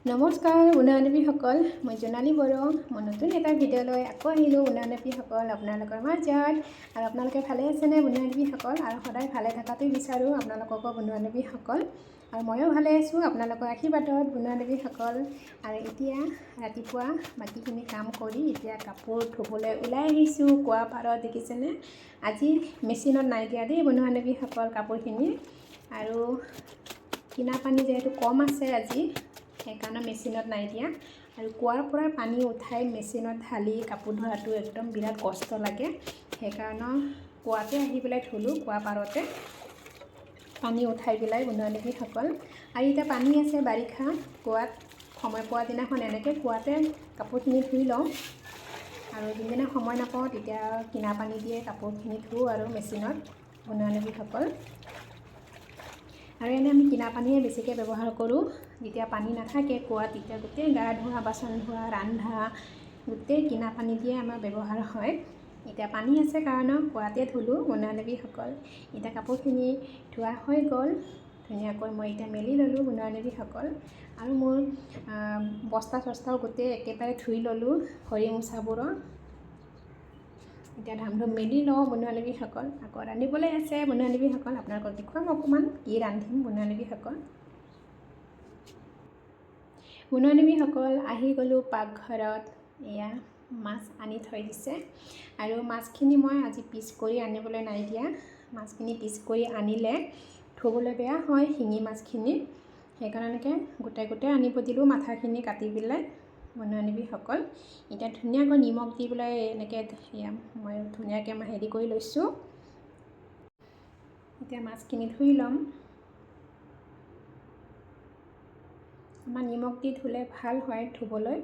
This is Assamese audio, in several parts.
নমস্কাৰ বন্ধু-বান্ধৱীসকল, মই জোনালী বড়ো। মই নতুন এটা ভিডিঅ'লৈ আকৌ আহিলোঁ বন্ধু-বান্ধৱীসকল আপোনালোকৰ মাজত। আৰু আপোনালোকে ভালে আছেনে বন্ধু-বান্ধৱীসকল? আৰু সদায় ভালে থকাটোই বিচাৰোঁ আপোনালোককো বন্ধু-বান্ধৱীসকল। আৰু ময়ো ভালে আছোঁ আপোনালোকৰ আশীৰ্বাদত বন্ধু-বান্ধৱীসকল। আৰু এতিয়া ৰাতিপুৱা বাকীখিনি কাম কৰি এতিয়া কাপোৰ ধুবলৈ ওলাই আহিছোঁ কুঁৱা পাৰত। দেখিছেনে? আজি মেচিনত নাই দিয়া দেই বন্ধু-বান্ধৱীসকল কাপোৰখিনি। আৰু কিনা পানী যিহেতু কম আছে আজি, সেইকাৰণে মেচিনত নাই দিয়া। আৰু কুঁৱাৰ পৰা পানী উঠাই মেচিনত ঢালি কাপোৰ ধোৱাটো একদম বিৰাট কষ্ট লাগে। সেইকাৰণে কুঁৱাতে আহি পেলাই ধুলোঁ, কুঁৱা পাৰতে পানী উঠাই পেলাই বন্ধু-বান্ধৱীসকল। আৰু এতিয়া পানী আছে বাৰিষা, কুঁৱাত সময় পোৱা দিনাখন এনেকৈ কুঁৱাতে কাপোৰখিনি ধুই লওঁ। আৰু যোনদিনা সময় নাপাওঁ তেতিয়া কিনা পানী দিয়ে কাপোৰখিনি ধুওঁ আৰু মেচিনত বন্ধু-বান্ধৱীসকল। আৰু এনেই আমি কিনা পানীয়ে বেছিকৈ ব্যৱহাৰ কৰোঁ। যেতিয়া পানী নাথাকে কুঁৱাত তেতিয়া গোটেই গা ধোৱা, বাচন ধোৱা, ৰন্ধা গোটেই কিনা পানী দিয়ে আমাৰ ব্যৱহাৰ হয়। এতিয়া পানী আছে কাৰণে কুঁৱাতে ধুলোঁ বন্ধু-বান্ধৱীসকল। এতিয়া কাপোৰখিনি ধোৱা হৈ গ'ল ধুনীয়াকৈ। মই এতিয়া মেলি ল'লোঁ বন্ধু-বান্ধৱীসকল। আৰু মোৰ বস্তা চস্তাও গোটেই একেবাৰে ধুই ল'লোঁ ভৰি মোচাবোৰো। এতিয়া ধাম ধুম মেলি লওঁ বন্ধু-বান্ধৱীসকল। আকৌ ৰান্ধিবলৈ আছে বন্ধু-বান্ধৱীসকল, আপোনালোকক দেখুৱাম অকণমান কি ৰান্ধিম বন্ধু-বান্ধৱীসকল। বন্ধু-বান্ধৱীসকল আহি গ'লোঁ পাকঘৰত। এয়া মাছ আনি থৈ দিছে। আৰু মাছখিনি মই আজি পিচ কৰি আনিবলৈ নাই দিয়া। মাছখিনি পিচ কৰি আনিলে ধুবলৈ বেয়া হয় শিঙি মাছখিনি, সেইকাৰণে গোটাই গোটাই আনিব দিলোঁ মাথাখিনি কাটি পেলাই বন্ধু-বান্ধৱীসকল। এতিয়া ধুনীয়াকৈ নিমখ দি পেলাই এনেকৈ মই ধুনীয়াকৈ হেৰি কৰি লৈছোঁ। এতিয়া মাছখিনি ধুই ল'ম। আমাৰ নিমখ দি ধুলে ভাল হয় ধুবলৈ।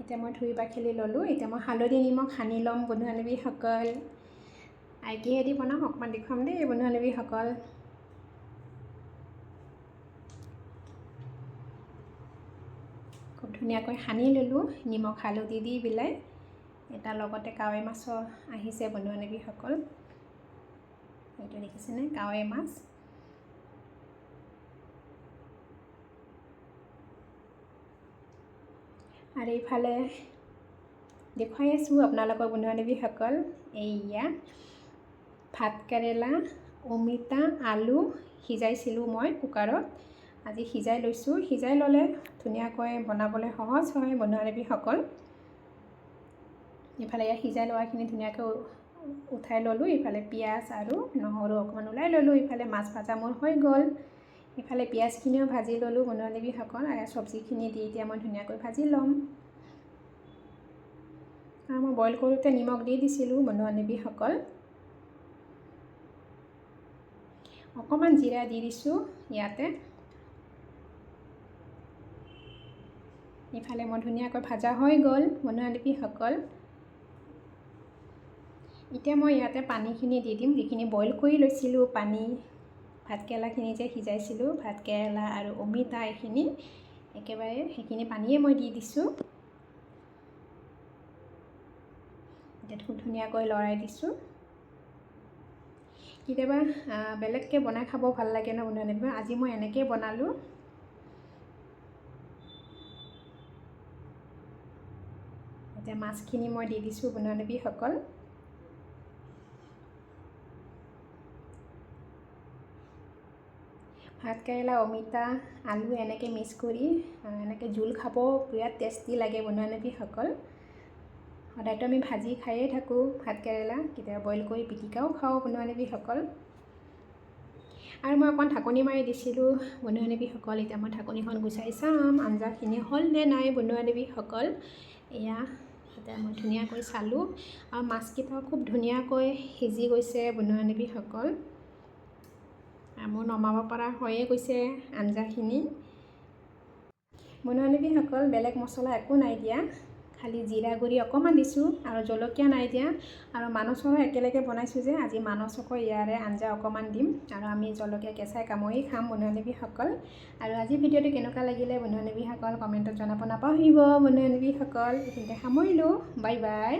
এতিয়া মই ধুই বাখিলি ল'লোঁ। এতিয়া মই হালধি নিমখ সানি ল'ম বন্ধু-বান্ধৱীসকল। আৰু কিহেদি বনাম অকণমান দেখুৱাম দেই বন্ধু-বান্ধৱীসকল। খুব ধুনীয়াকৈ সানি ল'লোঁ নিমখ হালধি দি পেলাই। এটা লগতে কাৱৈ মাছো আহিছে বন্ধু-বান্ধৱীসকল। এইটো দেখিছেনে কাৱৈ মাছ। আৰু এইফালে দেখুৱাই আছোঁ আপোনালোকৰ বন্ধু-বান্ধৱীসকল। এইয়া ভাত কেৰেলা, অমিতা, আলু সিজাইছিলোঁ মই কুকাৰত। আজি সিজাই লৈছোঁ। সিজাই ল'লে ধুনীয়াকৈ বনাবলৈ সহজ হয় বন্ধু-বান্ধৱীসকল। ইফালে এয়া সিজাই লোৱাখিনি ধুনীয়াকৈ উঠাই ল'লোঁ। ইফালে পিঁয়াজ আৰু নহৰু অকণমান ওলাই ল'লোঁ। ইফালে মাছ ভাজা মোৰ হৈ গ'ল। ইফালে পিঁয়াজখিনিও ভাজি ল'লোঁ বন্ধু-বান্ধৱীসকল। আৰু চব্জিখিনি দি এতিয়া মই ধুনীয়াকৈ ভাজি ল'ম। আৰু মই বইল কৰোঁতে নিমখ দি দিছিলোঁ বন্ধু-বান্ধৱীসকল। অকণমান জিৰা দি দিছোঁ ইয়াতে। ইফালে মই ধুনীয়াকৈ ভাজা হৈ গ'ল বন্ধু-বান্ধৱীসকল। এতিয়া মই ইয়াতে পানীখিনি দি দিম, যিখিনি বইল কৰি লৈছিলোঁ পানী। ভাতকেৰেলাখিনি যে সিজাইছিলোঁ, ভাতকেৰেলা আৰু অমিতা এইখিনি একেবাৰে সেইখিনি পানীয়ে মই দি দিছোঁ। এতিয়া খুব ধুনীয়াকৈ লৰাই দিছোঁ। কেতিয়াবা বেলেগকৈ বনাই খাব ভাল লাগে ন বন্ধু-বান্ধৱী। আজি মই এনেকৈয়ে বনালোঁ। এতিয়া মাছখিনি মই দি দিছোঁ বন্ধু-বান্ধৱীসকল। ভাতকেৰেলা, অমিতা, আলু এনেকৈ মিক্স কৰি এনেকৈ জোল খাব বিৰাট টেষ্টি লাগে বন্ধু-বান্ধৱীসকল। সদায়তো আমি ভাজি খায়ে থাকোঁ ভাতকেৰেলা, কেতিয়াবা বইল কৰি পিটিকাও খাওঁ বন্ধু-বান্ধৱীসকল। আৰু মই অকণমান ঢাকনি মাৰি দিছিলোঁ বন্ধু-বান্ধৱীসকল। এতিয়া মই ঢাকনিখন গুচাই চাম আঞ্জাখিনি হ'ল নে নাই বন্ধু-বান্ধৱীসকল। এয়া এতিয়া মই ধুনীয়াকৈ চালোঁ আৰু মাছকেইটাও খুব ধুনীয়াকৈ সিজি গৈছে বন্ধু-বান্ধৱীসকল। আৰু মোৰ নমাব পৰা হৈয়ে গৈছে আঞ্জাখিনি বন্ধু-বান্ধৱীসকল। বেলেগ মছলা একো নাই দিয়া, খালি জিৰা গুড়ি অকণমান দিছোঁ আৰু জলকীয়া নাই দিয়া। আৰু মানচৰো একেলগে বনাইছোঁ যে, আজি মানচকো ইয়াৰে আঞ্জা অকণমান দিম। আৰু আমি জলকীয়া কেঁচাই কামুৰি খাম বন্ধু-বান্ধৱীসকল। আৰু আজি ভিডিঅ'টো কেনেকুৱা লাগিলে বন্ধু-বান্ধৱীসকল কমেণ্টত জনাব নাপাহৰিব বন্ধু-বান্ধৱীসকল। এইখিনিতে সামৰিলোঁ। Bye bye.